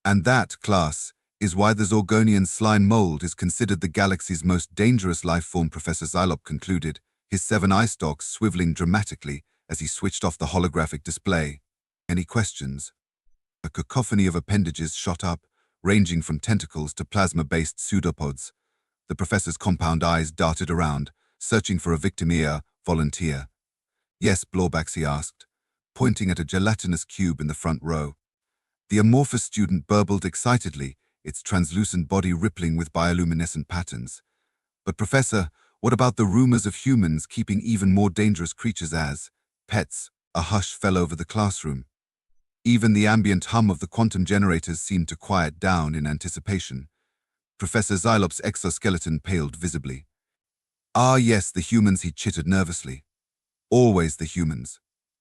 And that, class, is why the Zorgonian slime mold is considered the galaxy's most dangerous life form, Professor Xylop concluded, his 7 eye stalks swiveling dramatically as he switched off the holographic display. Any questions? A cacophony of appendages shot up, ranging from tentacles to plasma-based pseudopods. The professor's compound eyes darted around, searching for a victim volunteer. Yes, Blorbax, he asked, pointing at a gelatinous cube in the front row. The amorphous student burbled excitedly, its translucent body rippling with bioluminescent patterns. But Professor, what about the rumors of humans keeping even more dangerous creatures as pets? A hush fell over the classroom. Even the ambient hum of the quantum generators seemed to quiet down in anticipation. Professor Xylop's exoskeleton paled visibly. Ah yes, the humans, he chittered nervously. Always the humans.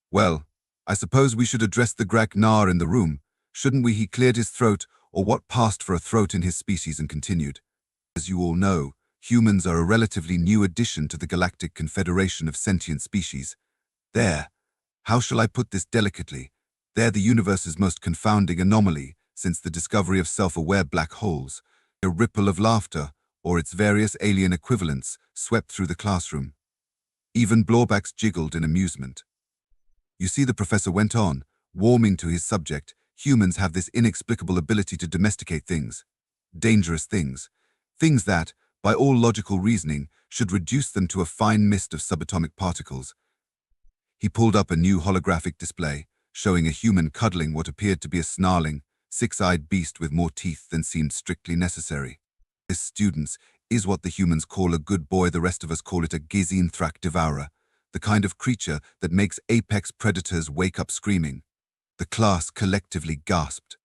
Well, I suppose we should address the Grak-Nar in the room, shouldn't we? He cleared his throat, or what passed for a throat in his species, and continued. As you all know, humans are a relatively new addition to the Galactic Confederation of Sentient Species. How shall I put this delicately? They're the universe's most confounding anomaly since the discovery of self-aware black holes. A ripple of laughter, or its various alien equivalents, swept through the classroom. Even Blorbax jiggled in amusement. You see, the professor went on, warming to his subject, humans have this inexplicable ability to domesticate things. Dangerous things. Things that, by all logical reasoning, should reduce them to a fine mist of subatomic particles. He pulled up a new holographic display, showing a human cuddling what appeared to be a snarling, six-eyed beast with more teeth than seemed strictly necessary. This, students, is what the humans call a good boy. The rest of us call it a Gizinthrak devourer, the kind of creature that makes apex predators wake up screaming. The class collectively gasped.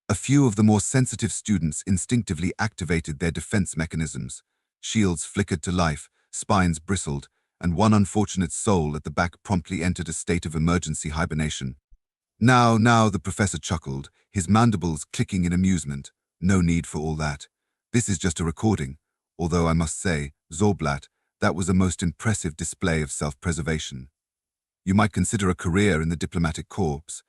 A few of the more sensitive students instinctively activated their defense mechanisms. Shields flickered to life, spines bristled, and one unfortunate soul at the back promptly entered a state of emergency hibernation. Now, the professor chuckled, his mandibles clicking in amusement. No need for all that. This is just a recording, although I must say, Zorblat, that was a most impressive display of self-preservation. You might consider a career in the diplomatic corps.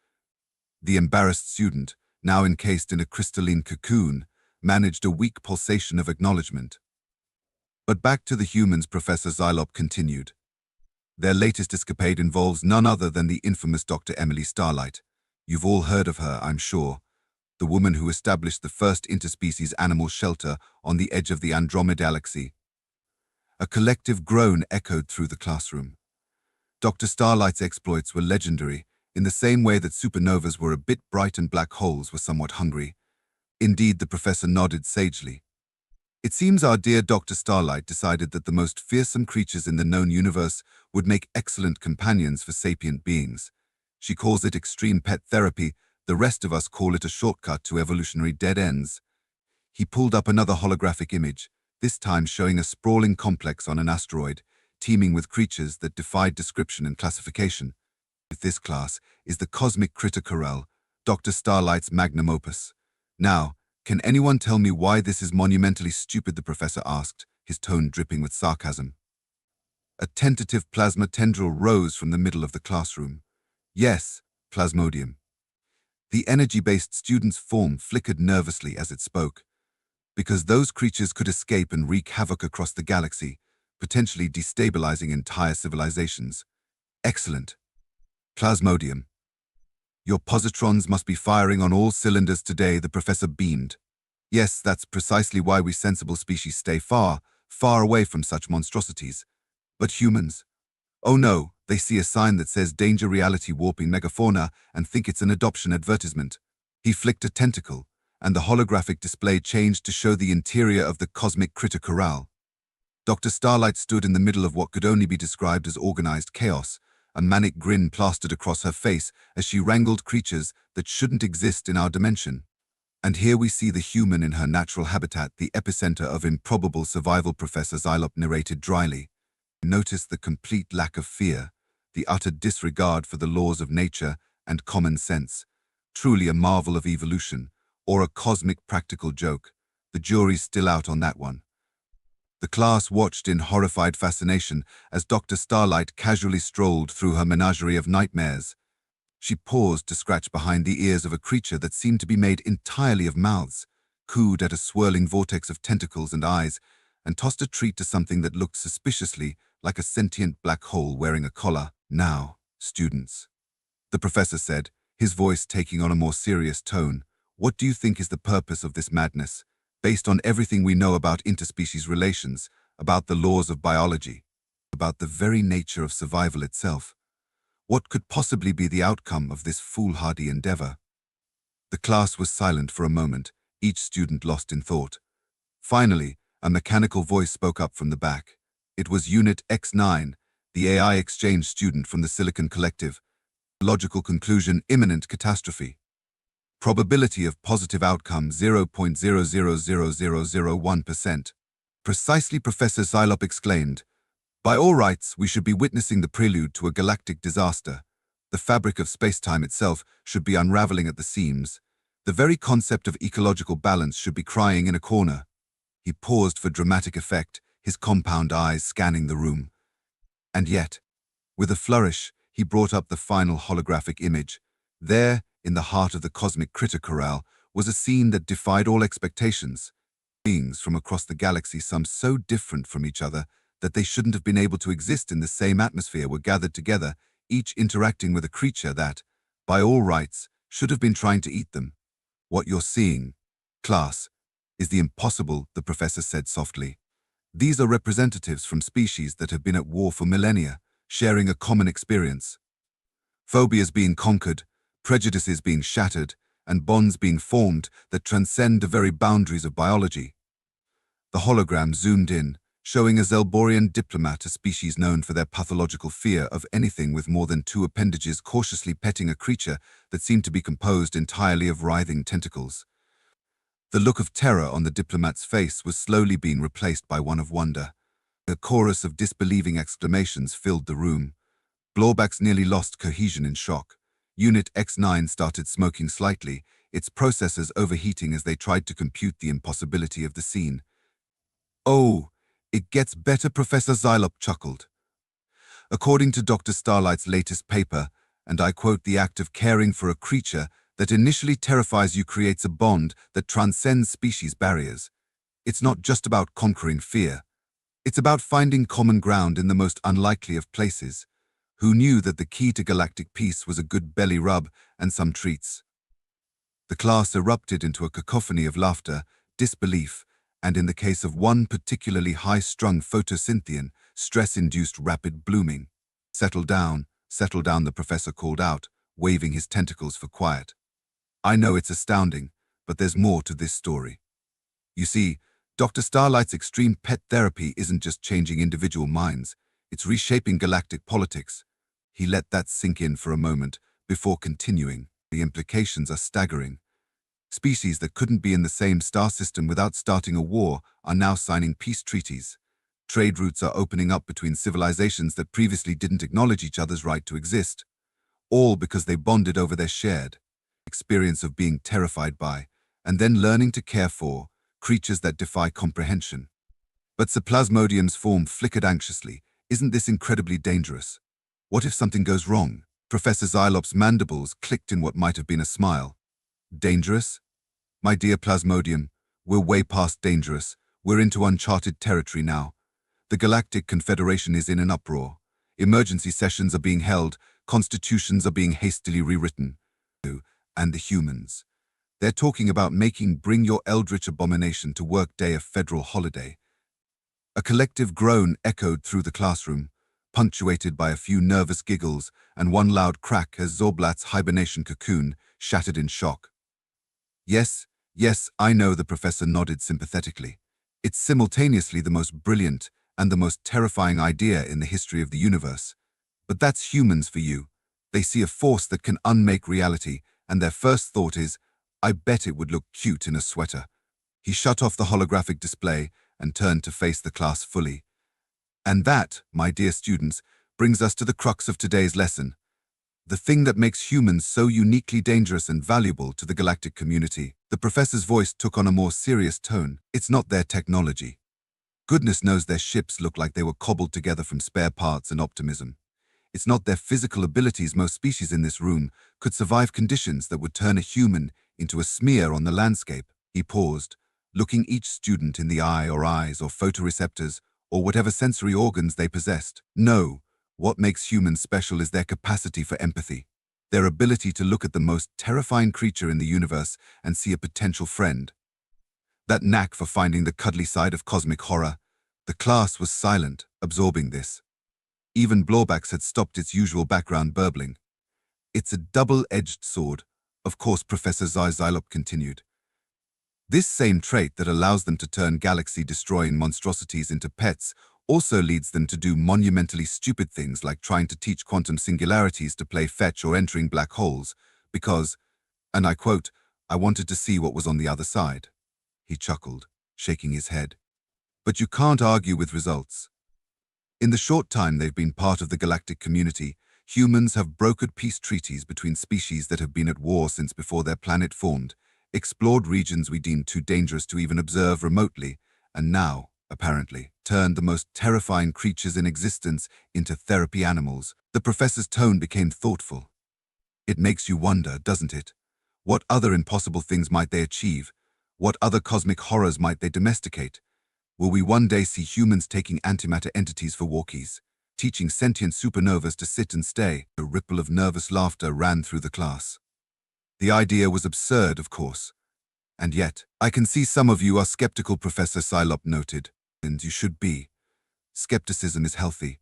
The embarrassed student, now encased in a crystalline cocoon, managed a weak pulsation of acknowledgement. But back to the humans, Professor Xylop continued. Their latest escapade involves none other than the infamous Dr. Emily Starlight. You've all heard of her, I'm sure. The woman who established the first interspecies animal shelter on the edge of the Andromeda Galaxy. A collective groan echoed through the classroom. Dr. Starlight's exploits were legendary, in the same way that supernovas were a bit bright and black holes were somewhat hungry. Indeed, the professor nodded sagely. It seems our dear Dr. Starlight decided that the most fearsome creatures in the known universe would make excellent companions for sapient beings. She calls it extreme pet therapy. The rest of us call it a shortcut to evolutionary dead ends. He pulled up another holographic image, this time showing a sprawling complex on an asteroid, teeming with creatures that defied description and classification. This class is the Cosmic Criticorel, Dr. Starlight's magnum opus. Now, can anyone tell me why this is monumentally stupid? The professor asked, his tone dripping with sarcasm. A tentative plasma tendril rose from the middle of the classroom. Yes, Plasmodium. The energy-based student's form flickered nervously as it spoke. Because those creatures could escape and wreak havoc across the galaxy, potentially destabilizing entire civilizations. Excellent. Plasmodium. Your positrons must be firing on all cylinders today, the professor beamed. Yes, that's precisely why we sensible species stay far, far away from such monstrosities. But humans? Oh no, they see a sign that says danger reality warping megafauna and think it's an adoption advertisement. He flicked a tentacle, and the holographic display changed to show the interior of the Cosmic Criticorel. Dr. Starlight stood in the middle of what could only be described as organized chaos, a manic grin plastered across her face as she wrangled creatures that shouldn't exist in our dimension. And here we see the human in her natural habitat, the epicenter of improbable survival, Professor Xylop narrated dryly. Notice the complete lack of fear, the utter disregard for the laws of nature and common sense. Truly a marvel of evolution, or a cosmic practical joke. The jury's still out on that one. The class watched in horrified fascination as Dr. Starlight casually strolled through her menagerie of nightmares. She paused to scratch behind the ears of a creature that seemed to be made entirely of mouths, cooed at a swirling vortex of tentacles and eyes, and tossed a treat to something that looked suspiciously like a sentient black hole wearing a collar. "Now, students," the professor said, his voice taking on a more serious tone, "what do you think is the purpose of this madness, based on everything we know about interspecies relations, about the laws of biology, about the very nature of survival itself? What could possibly be the outcome of this foolhardy endeavor?" The class was silent for a moment, each student lost in thought. Finally, a mechanical voice spoke up from the back. It was Unit X9, the AI exchange student from the Silicon Collective. Logical conclusion: imminent catastrophe. Probability of positive outcome 0.000001%. Precisely, Professor Xylop exclaimed. By all rights, we should be witnessing the prelude to a galactic disaster. The fabric of space-time itself should be unraveling at the seams. The very concept of ecological balance should be crying in a corner. He paused for dramatic effect, his compound eyes scanning the room. And yet, with a flourish, he brought up the final holographic image. There, in the heart of the cosmic critter corral, was a scene that defied all expectations. Beings from across the galaxy, some so different from each other that they shouldn't have been able to exist in the same atmosphere, were gathered together, each interacting with a creature that, by all rights, should have been trying to eat them. What you're seeing, class, is the impossible, the professor said softly. These are representatives from species that have been at war for millennia, sharing a common experience. Phobias being conquered, prejudices being shattered, and bonds being formed that transcend the very boundaries of biology. The hologram zoomed in, showing a Zelborian diplomat, a species known for their pathological fear of anything with more than two appendages, cautiously petting a creature that seemed to be composed entirely of writhing tentacles. The look of terror on the diplomat's face was slowly being replaced by one of wonder. A chorus of disbelieving exclamations filled the room. Blawbacks nearly lost cohesion in shock. Unit X9 started smoking slightly, its processors overheating as they tried to compute the impossibility of the scene. "Oh, it gets better," Professor Xylop chuckled. "According to Dr. Starlight's latest paper, and I quote, the act of caring for a creature that initially terrifies you creates a bond that transcends species barriers. It's not just about conquering fear. It's about finding common ground in the most unlikely of places. Who knew that the key to galactic peace was a good belly rub and some treats?" The class erupted into a cacophony of laughter, disbelief, and in the case of one particularly high-strung photosynthian, stress-induced rapid blooming. Settle down," the professor called out, waving his tentacles for quiet. "I know it's astounding, but there's more to this story. You see, Dr. Starlight's extreme pet therapy isn't just changing individual minds, it's reshaping galactic politics." He let that sink in for a moment before continuing. "The implications are staggering. Species that couldn't be in the same star system without starting a war are now signing peace treaties. Trade routes are opening up between civilizations that previously didn't acknowledge each other's right to exist, all because they bonded over their shared experience of being terrified by, and then learning to care for, creatures that defy comprehension." But Sir Plasmodium's form flickered anxiously. "Isn't this incredibly dangerous? What if something goes wrong?" Professor Xylop's mandibles clicked in what might have been a smile. "Dangerous? My dear Plasmodium, we're way past dangerous. We're into uncharted territory now. The Galactic Confederation is in an uproar. Emergency sessions are being held, constitutions are being hastily rewritten. And the humans. They're talking about making Bring Your Eldritch Abomination to Work Day a federal holiday." A collective groan echoed through the classroom, punctuated by a few nervous giggles and one loud crack as Zorblat's hibernation cocoon shattered in shock. Yes, I know," the professor nodded sympathetically. "It's simultaneously the most brilliant and the most terrifying idea in the history of the universe. But that's humans for you. They see a force that can unmake reality, and their first thought is, I bet it would look cute in a sweater." He shut off the holographic display and turned to face the class fully. "And that, my dear students, brings us to the crux of today's lesson. The thing that makes humans so uniquely dangerous and valuable to the galactic community." The professor's voice took on a more serious tone. "It's not their technology. Goodness knows their ships look like they were cobbled together from spare parts and optimism. It's not their physical abilities. Most species in this room could survive conditions that would turn a human into a smear on the landscape. He paused, looking each student in the eye or eyes or photoreceptors or whatever sensory organs they possessed. No, what makes humans special is their capacity for empathy, their ability to look at the most terrifying creature in the universe and see a potential friend. That knack for finding the cuddly side of cosmic horror. The class was silent, absorbing this. Even Blawbacks had stopped its usual background burbling. It's a double-edged sword, of course, Professor Xylop continued. This same trait that allows them to turn galaxy-destroying monstrosities into pets also leads them to do monumentally stupid things like trying to teach quantum singularities to play fetch or entering black holes, because, and I quote, "I wanted to see what was on the other side." He chuckled, shaking his head. But you can't argue with results. In the short time they've been part of the galactic community, humans have brokered peace treaties between species that have been at war since before their planet formed, explored regions we deemed too dangerous to even observe remotely, and now, apparently, turned the most terrifying creatures in existence into therapy animals. The professor's tone became thoughtful. It makes you wonder, doesn't it? What other impossible things might they achieve? What other cosmic horrors might they domesticate? Will we one day see humans taking antimatter entities for walkies, teaching sentient supernovas to sit and stay? A ripple of nervous laughter ran through the class. The idea was absurd, of course. And yet, I can see some of you are skeptical, Professor Xylop noted, and you should be. Skepticism is healthy.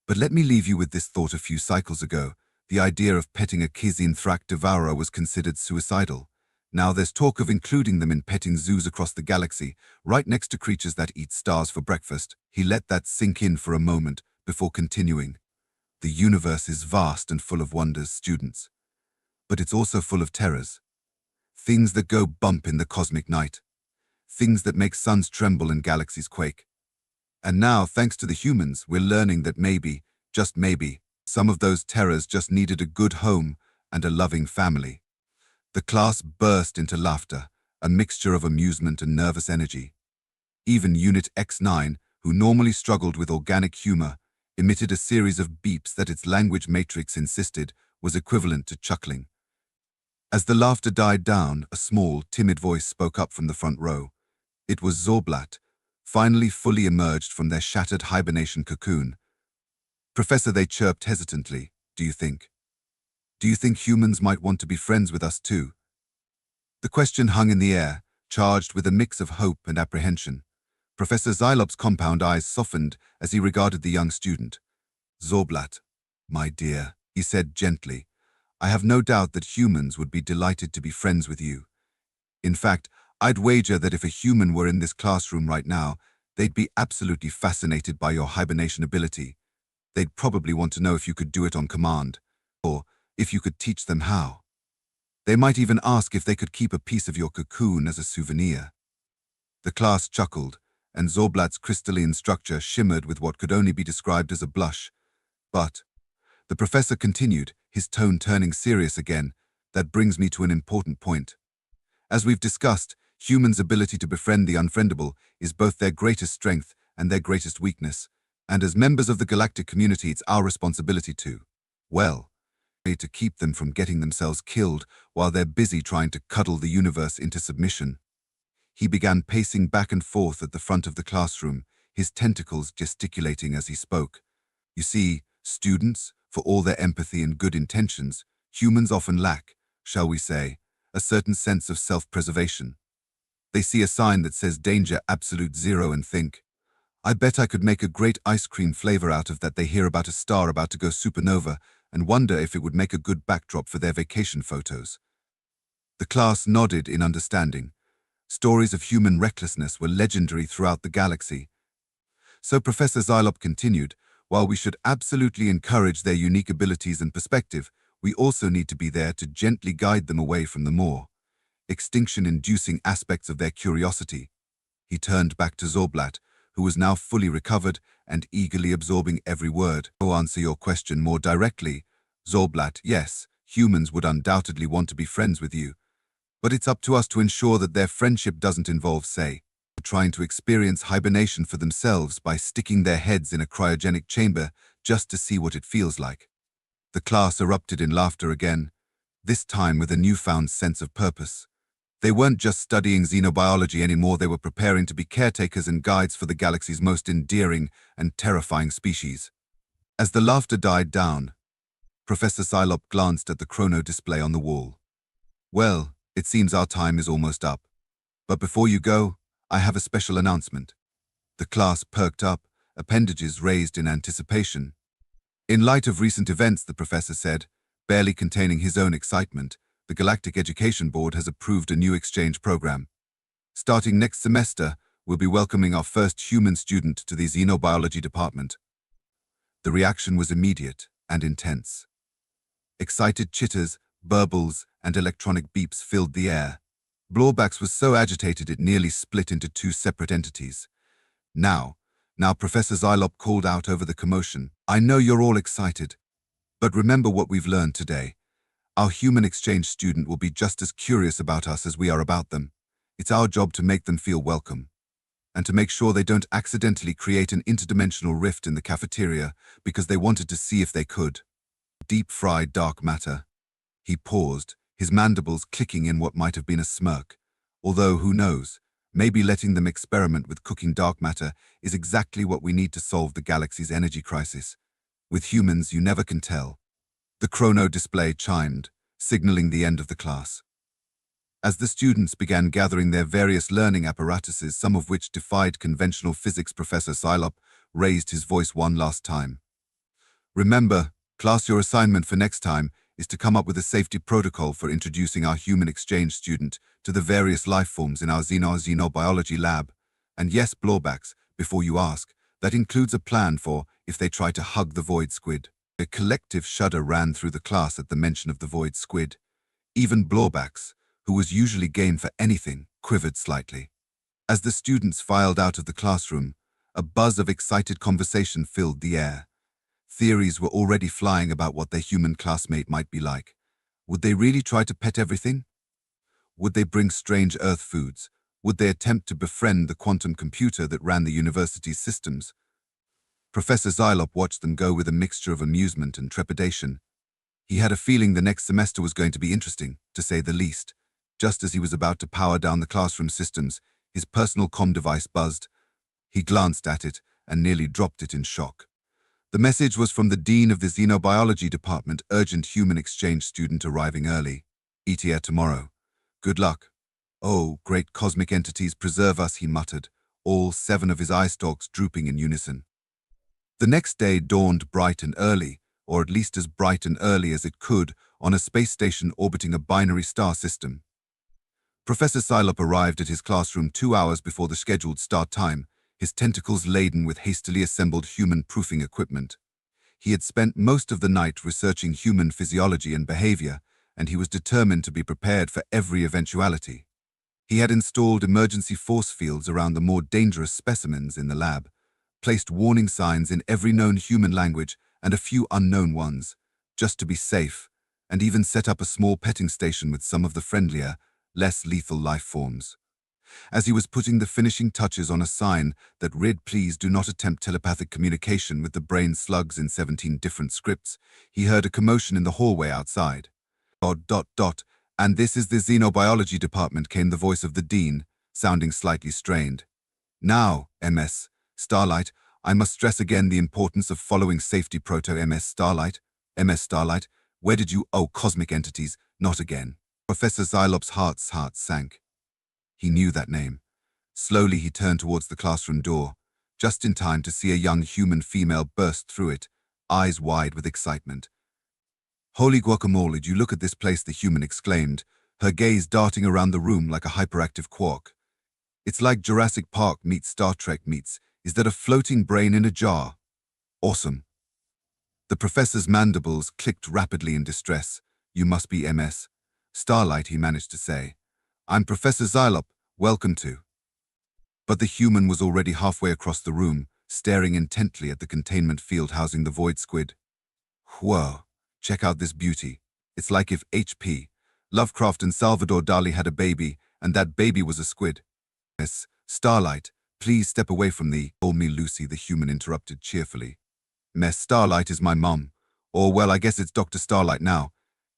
But let me leave you with this thought. A few cycles ago, the idea of petting a Kizinthrach devourer was considered suicidal. Now there's talk of including them in petting zoos across the galaxy, right next to creatures that eat stars for breakfast. He let that sink in for a moment before continuing. The universe is vast and full of wonders, students. But it's also full of terrors. Things that go bump in the cosmic night. Things that make suns tremble and galaxies quake. And now, thanks to the humans, we're learning that maybe, just maybe, some of those terrors just needed a good home and a loving family. The class burst into laughter, a mixture of amusement and nervous energy. Even Unit X9, who normally struggled with organic humor, emitted a series of beeps that its language matrix insisted was equivalent to chuckling. As the laughter died down, a small, timid voice spoke up from the front row. It was Zorblat, finally fully emerged from their shattered hibernation cocoon. "Professor," they chirped hesitantly, "do you think humans might want to be friends with us too?" The question hung in the air, charged with a mix of hope and apprehension. Professor Xylop's compound eyes softened as he regarded the young student. "Zorblat, my dear," he said gently, "I have no doubt that humans would be delighted to be friends with you. In fact, I'd wager that if a human were in this classroom right now, they'd be absolutely fascinated by your hibernation ability. They'd probably want to know if you could do it on command, or if you could teach them how. They might even ask if they could keep a piece of your cocoon as a souvenir." The class chuckled, and Zorblat's crystalline structure shimmered with what could only be described as a blush. But the professor continued, his tone turning serious again, "That brings me to an important point. As we've discussed, humans' ability to befriend the unfriendable is both their greatest strength and their greatest weakness, and as members of the galactic community, it's our responsibility to keep them from getting themselves killed while they're busy trying to cuddle the universe into submission." He began pacing back and forth at the front of the classroom, his tentacles gesticulating as he spoke. "You see, students, for all their empathy and good intentions, humans often lack, shall we say, a certain sense of self-preservation. They see a sign that says danger absolute zero and think, I bet I could make a great ice cream flavor out of that. They hear about a star about to go supernova and wonder if it would make a good backdrop for their vacation photos." The class nodded in understanding. Stories of human recklessness were legendary throughout the galaxy. So Professor Xylop continued, "While we should absolutely encourage their unique abilities and perspective, we also need to be there to gently guide them away from the more extinction-inducing aspects of their curiosity." He turned back to Zorblat, who was now fully recovered and eagerly absorbing every word. "To answer your question more directly, Zorblat, yes, humans would undoubtedly want to be friends with you. But it's up to us to ensure that their friendship doesn't involve, say, trying to experience hibernation for themselves by sticking their heads in a cryogenic chamber just to see what it feels like. The class erupted in laughter again, this time with a newfound sense of purpose. They weren't just studying xenobiology anymore, they were preparing to be caretakers and guides for the galaxy's most endearing and terrifying species. As the laughter died down, Professor Psylop glanced at the chrono display on the wall. Well, it seems our time is almost up. But before you go, I have a special announcement. The class perked up, appendages raised in anticipation. In light of recent events, the professor said, barely containing his own excitement, the Galactic Education Board has approved a new exchange program. Starting next semester, we'll be welcoming our first human student to the xenobiology department. The reaction was immediate and intense. Excited chitters, burbles, and electronic beeps filled the air. Blawbacks was so agitated it nearly split into two separate entities. Now Professor Xylop called out over the commotion. I know you're all excited, but remember what we've learned today. Our human exchange student will be just as curious about us as we are about them. It's our job to make them feel welcome, and to make sure they don't accidentally create an interdimensional rift in the cafeteria because they wanted to see if they could. Deep-fried dark matter. He paused, his mandibles clicking in what might have been a smirk. Although, who knows, maybe letting them experiment with cooking dark matter is exactly what we need to solve the galaxy's energy crisis. With humans, you never can tell. The chrono display chimed, signaling the end of the class. As the students began gathering their various learning apparatuses, some of which defied conventional physics, Professor Psylop raised his voice one last time. Remember, class, your assignment for next time is to come up with a safety protocol for introducing our human exchange student to the various life forms in our xenobiology lab. And yes, Blawbacks, before you ask, that includes a plan for if they try to hug the void squid. A collective shudder ran through the class at the mention of the void squid. Even Blawbacks, who was usually game for anything, quivered slightly. As the students filed out of the classroom, a buzz of excited conversation filled the air. Theories were already flying about what their human classmate might be like. Would they really try to pet everything? Would they bring strange Earth foods? Would they attempt to befriend the quantum computer that ran the university's systems? Professor Xylop watched them go with a mixture of amusement and trepidation. He had a feeling the next semester was going to be interesting, to say the least. Just as he was about to power down the classroom systems, his personal comm device buzzed. He glanced at it and nearly dropped it in shock. The message was from the dean of the xenobiology department, urgent human exchange student arriving early. ETA tomorrow. Good luck. Oh, great cosmic entities, preserve us, he muttered, all 7 of his eye stalks drooping in unison. The next day dawned bright and early, or at least as bright and early as it could, on a space station orbiting a binary star system. Professor Psylop arrived at his classroom 2 hours before the scheduled start time, his tentacles laden with hastily assembled human proofing equipment. He had spent most of the night researching human physiology and behavior, and he was determined to be prepared for every eventuality. He had installed emergency force fields around the more dangerous specimens in the lab, placed warning signs in every known human language and a few unknown ones, just to be safe, and even set up a small petting station with some of the friendlier, less lethal life forms. As he was putting the finishing touches on a sign that read, "Please do not attempt telepathic communication with the brain slugs," in 17 different scripts, he heard a commotion in the hallway outside. And this is the xenobiology department, came the voice of the dean, sounding slightly strained. Now, MS Starlight, I must stress again the importance of following safety MS Starlight, where did you, oh cosmic entities, not again. Professor Xylop's heart sank. He knew that name. Slowly he turned towards the classroom door, just in time to see a young human female burst through it, eyes wide with excitement. Holy guacamole, did you look at this place, the human exclaimed, her gaze darting around the room like a hyperactive quark. It's like Jurassic Park meets Star Trek meets, is that a floating brain in a jar? Awesome. The professor's mandibles clicked rapidly in distress. You must be MS Starlight, he managed to say. I'm Professor Xylop, welcome to. But the human was already halfway across the room, staring intently at the containment field housing the void squid. Whoa, check out this beauty. It's like if H.P. Lovecraft and Salvador Dali had a baby, and that baby was a squid. Miss Starlight, please step away from the... Call me Lucy, the human interrupted cheerfully. Miss Starlight is my mum. Or, well, I guess it's Dr. Starlight now.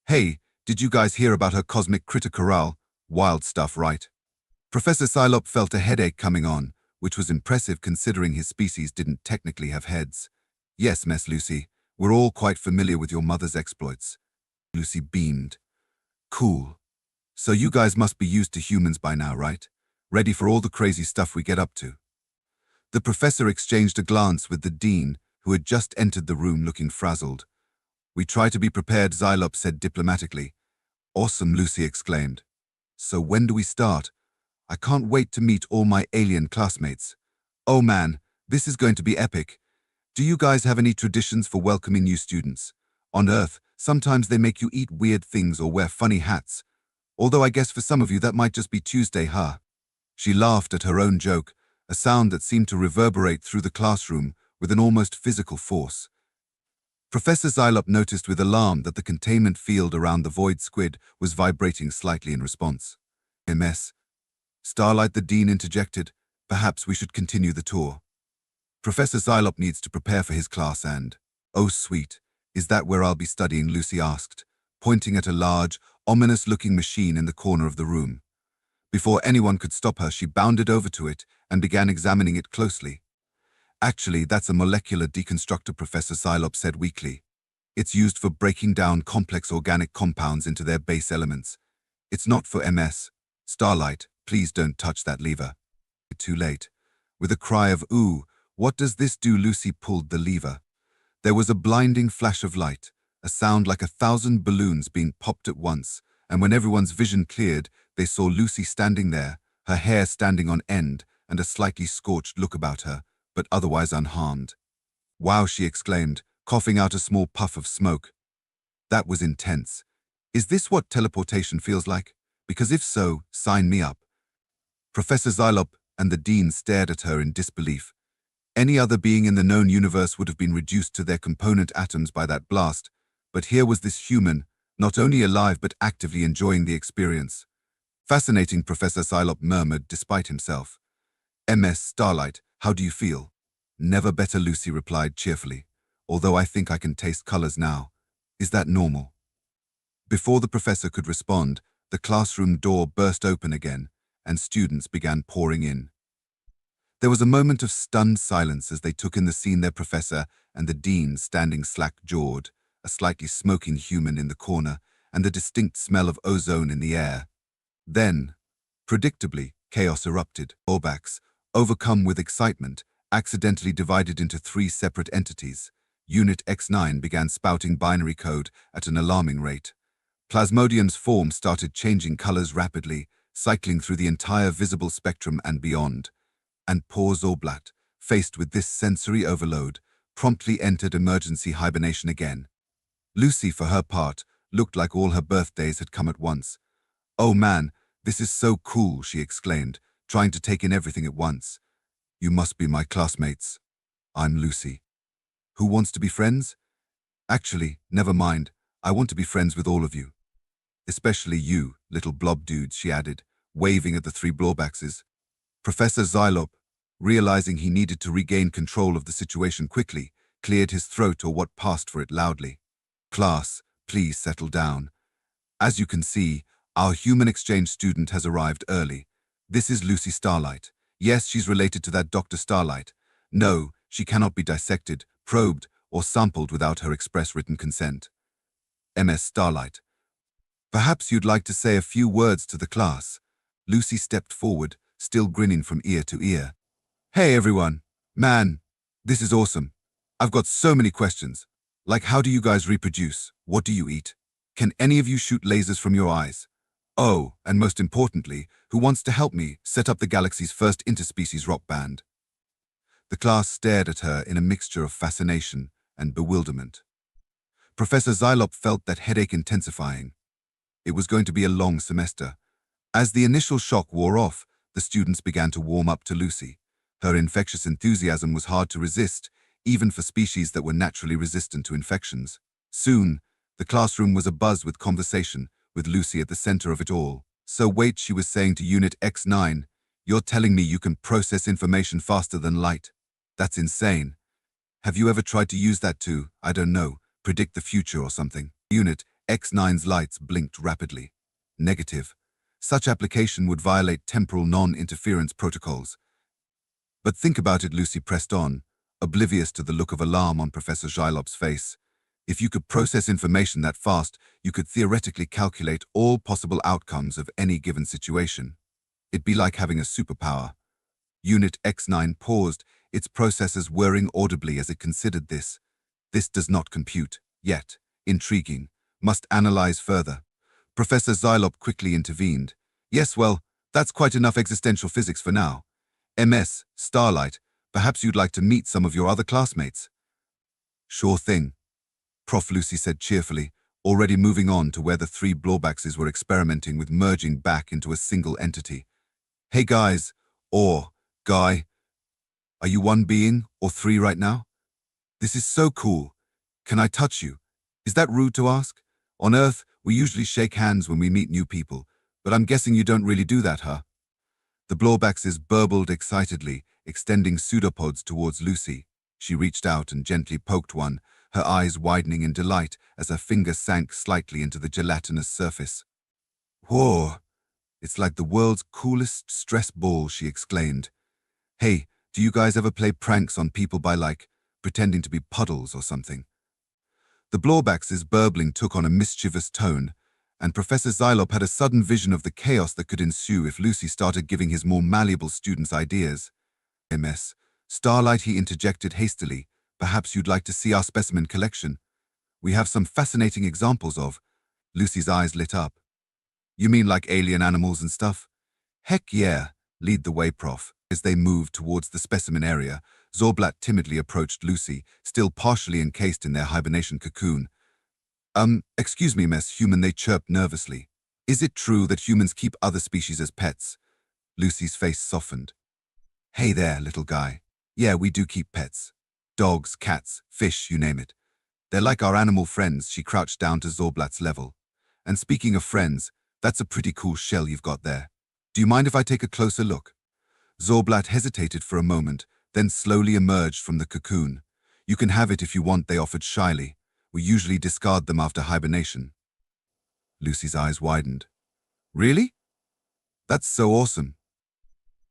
Hey, did you guys hear about her cosmic critter corral? Wild stuff, right? Professor Psylop felt a headache coming on, which was impressive considering his species didn't technically have heads. Yes, Miss Lucy, we're all quite familiar with your mother's exploits. Lucy beamed. Cool. So you guys must be used to humans by now, right? Ready for all the crazy stuff we get up to. The professor exchanged a glance with the dean, who had just entered the room looking frazzled. We try to be prepared, Xylop said diplomatically. Awesome, Lucy exclaimed. So when do we start? I can't wait to meet all my alien classmates. Oh man, this is going to be epic. Do you guys have any traditions for welcoming new students? On Earth, sometimes they make you eat weird things or wear funny hats. Although I guess for some of you that might just be Tuesday, huh? She laughed at her own joke, a sound that seemed to reverberate through the classroom with an almost physical force. Professor Xylop noticed with alarm that the containment field around the void squid was vibrating slightly in response. MS. Starlight, the dean interjected. Perhaps we should continue the tour. Professor Xylop needs to prepare for his class and… Oh, sweet. Is that where I'll be studying? Lucy asked, pointing at a large, ominous-looking machine in the corner of the room. Before anyone could stop her, she bounded over to it and began examining it closely. Actually, that's a molecular deconstructor, Professor Xylop said weakly. It's used for breaking down complex organic compounds into their base elements. It's not for MS. Starlight, please don't touch that lever. Too late. With a cry of ooh, what does this do? Lucy pulled the lever. There was a blinding flash of light, a sound like 1,000 balloons being popped at once, and when everyone's vision cleared, they saw Lucy standing there, her hair standing on end and a slightly scorched look about her, but otherwise unharmed. Wow, she exclaimed, coughing out a small puff of smoke. That was intense. Is this what teleportation feels like? Because if so, sign me up. Professor Xylop and the dean stared at her in disbelief. Any other being in the known universe would have been reduced to their component atoms by that blast, but here was this human, not only alive but actively enjoying the experience. Fascinating, Professor Xylop murmured despite himself. MS Starlight, how do you feel? Never better, Lucy replied cheerfully, although I think I can taste colors now. Is that normal? Before the professor could respond, the classroom door burst open again, and students began pouring in. There was a moment of stunned silence as they took in the scene, their professor and the dean standing slack-jawed, a slightly smoking human in the corner, and the distinct smell of ozone in the air. Then, predictably, chaos erupted. Orbax, overcome with excitement, accidentally divided into 3 separate entities. Unit X9 began spouting binary code at an alarming rate. Plasmodium's form started changing colors rapidly, cycling through the entire visible spectrum and beyond. And poor Zorblat, faced with this sensory overload, promptly entered emergency hibernation again. Lucy, for her part, looked like all her birthdays had come at once. Oh man, this is so cool, she exclaimed, trying to take in everything at once. You must be my classmates. I'm Lucy. Who wants to be friends? Actually, never mind. I want to be friends with all of you. Especially you, little blob dudes, she added, waving at the 3 blowbaxes. Professor Xylop, realizing he needed to regain control of the situation quickly, cleared his throat or what passed for it loudly. Class, please settle down. As you can see, our human exchange student has arrived early. This is Lucy Starlight. Yes, she's related to that Dr. Starlight. No, she cannot be dissected, probed, or sampled without her express written consent. MS Starlight. Perhaps you'd like to say a few words to the class. Lucy stepped forward, still grinning from ear to ear. Hey everyone. Man, this is awesome. I've got so many questions. Like, how do you guys reproduce? What do you eat? Can any of you shoot lasers from your eyes? Oh, and most importantly, who wants to help me set up the galaxy's first interspecies rock band? The class stared at her in a mixture of fascination and bewilderment. Professor Xylop felt that headache intensifying. It was going to be a long semester. As the initial shock wore off, the students began to warm up to Lucy. Her infectious enthusiasm was hard to resist, even for species that were naturally resistant to infections. Soon, the classroom was abuzz with conversation, with Lucy at the center of it all. So wait, she was saying to Unit X9, you're telling me you can process information faster than light? That's insane. Have you ever tried to use that to, I don't know, Predict the future or something. Unit X9's lights blinked rapidly. Negative. Such application would violate temporal non-interference protocols. But think about it, Lucy pressed on, oblivious to the look of alarm on Professor Zylop's face. If you could process information that fast, you could theoretically calculate all possible outcomes of any given situation. It'd be like having a superpower. Unit X9 paused, its processors whirring audibly as it considered this. This does not compute, yet. Intriguing. Must analyze further. Professor Zylop quickly intervened. Yes, well, that's quite enough existential physics for now. MS, Starlight, perhaps you'd like to meet some of your other classmates. Sure thing, Prof. Lucy said cheerfully, already moving on to where the three blowbackses were experimenting with merging back into a single entity. Hey guys, or guy, are you one being or three right now? This is so cool. Can I touch you? Is that rude to ask? On Earth, we usually shake hands when we meet new people, but I'm guessing you don't really do that, huh? The blowbackses burbled excitedly, extending pseudopods towards Lucy. She reached out and gently poked one, her eyes widening in delight as her finger sank slightly into the gelatinous surface. Whoa! It's like the world's coolest stress ball, she exclaimed. Hey, do you guys ever play pranks on people by, like, pretending to be puddles or something? The blowbackses' burbling took on a mischievous tone, and Professor Zylop had a sudden vision of the chaos that could ensue if Lucy started giving his more malleable students ideas. MS. Starlight, he interjected hastily. Perhaps you'd like to see our specimen collection. We have some fascinating examples of. Lucy's eyes lit up. You mean like alien animals and stuff? Heck yeah, lead the way, Prof. As they moved towards the specimen area, Zorblat timidly approached Lucy, still partially encased in their hibernation cocoon. Excuse me, Miss Human, they chirped nervously. Is it true that humans keep other species as pets? Lucy's face softened. Hey there, little guy. Yeah, we do keep pets. Dogs, cats, fish, you name it. They're like our animal friends. She crouched down to Zorblat's level. And speaking of friends, that's a pretty cool shell you've got there. Do you mind if I take a closer look? Zorblat hesitated for a moment, then slowly emerged from the cocoon. You can have it if you want, they offered shyly. We usually discard them after hibernation. Lucy's eyes widened. Really? That's so awesome.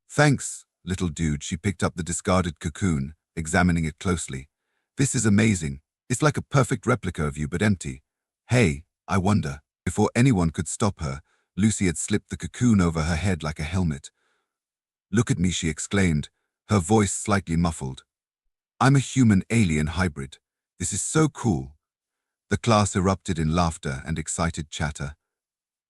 Thanks, little dude. She picked up the discarded cocoon, examining it closely. This is amazing. It's like a perfect replica of you, but empty. Hey, I wonder. Before anyone could stop her, Lucy had slipped the cocoon over her head like a helmet. Look at me, she exclaimed, her voice slightly muffled. I'm a human-alien hybrid. This is so cool. The class erupted in laughter and excited chatter.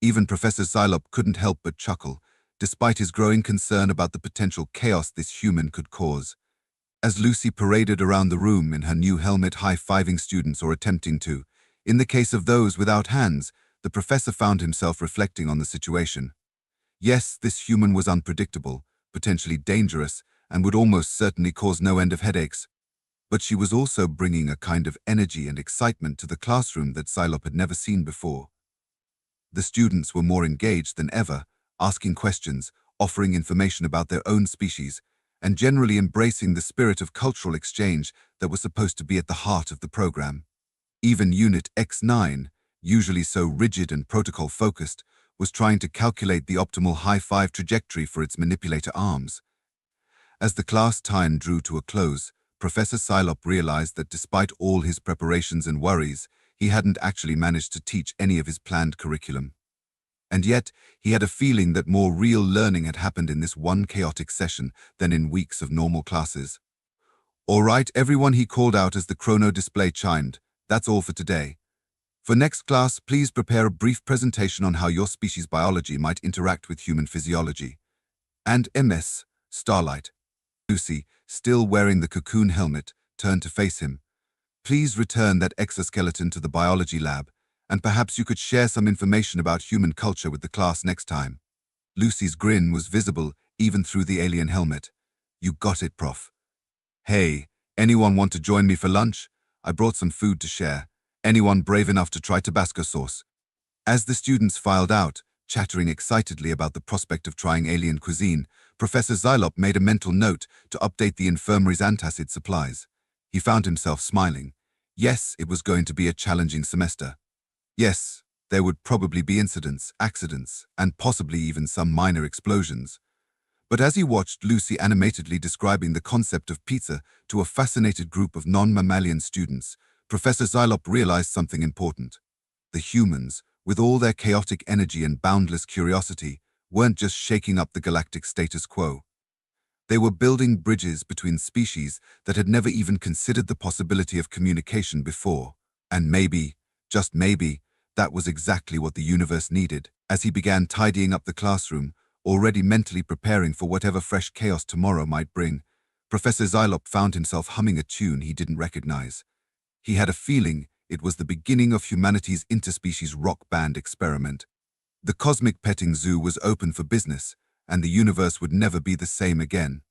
Even Professor Zylop couldn't help but chuckle, despite his growing concern about the potential chaos this human could cause. As Lucy paraded around the room in her new helmet high-fiving students or attempting to, in the case of those without hands, the professor found himself reflecting on the situation. Yes, this human was unpredictable, potentially dangerous, and would almost certainly cause no end of headaches. But she was also bringing a kind of energy and excitement to the classroom that Zylop had never seen before. The students were more engaged than ever, asking questions, offering information about their own species, and generally embracing the spirit of cultural exchange that was supposed to be at the heart of the program. Even Unit X9, usually so rigid and protocol-focused, was trying to calculate the optimal high-five trajectory for its manipulator arms. As the class time drew to a close, Professor Zylop realized that despite all his preparations and worries, he hadn't actually managed to teach any of his planned curriculum. And yet, he had a feeling that more real learning had happened in this one chaotic session than in weeks of normal classes. All right, everyone, he called out as the chrono display chimed. That's all for today. For next class, please prepare a brief presentation on how your species biology might interact with human physiology. And MS, Starlight. Lucy, still wearing the cocoon helmet, turned to face him. Please return that exoskeleton to the biology lab, and perhaps you could share some information about human culture with the class next time. Lucy's grin was visible even through the alien helmet. You got it, Prof. Hey, anyone want to join me for lunch? I brought some food to share. Anyone brave enough to try Tabasco sauce? As the students filed out, chattering excitedly about the prospect of trying alien cuisine, Professor Zylop made a mental note to update the infirmary's antacid supplies. He found himself smiling. Yes, it was going to be a challenging semester. Yes, there would probably be incidents, accidents, and possibly even some minor explosions. But as he watched Lucy animatedly describing the concept of pizza to a fascinated group of non-mammalian students, Professor Xylop realized something important. The humans, with all their chaotic energy and boundless curiosity, weren't just shaking up the galactic status quo. They were building bridges between species that had never even considered the possibility of communication before. And maybe, just maybe, that was exactly what the universe needed. As he began tidying up the classroom, already mentally preparing for whatever fresh chaos tomorrow might bring, Professor Xylop found himself humming a tune he didn't recognize. He had a feeling it was the beginning of humanity's interspecies rock band experiment. The cosmic petting zoo was open for business, and the universe would never be the same again.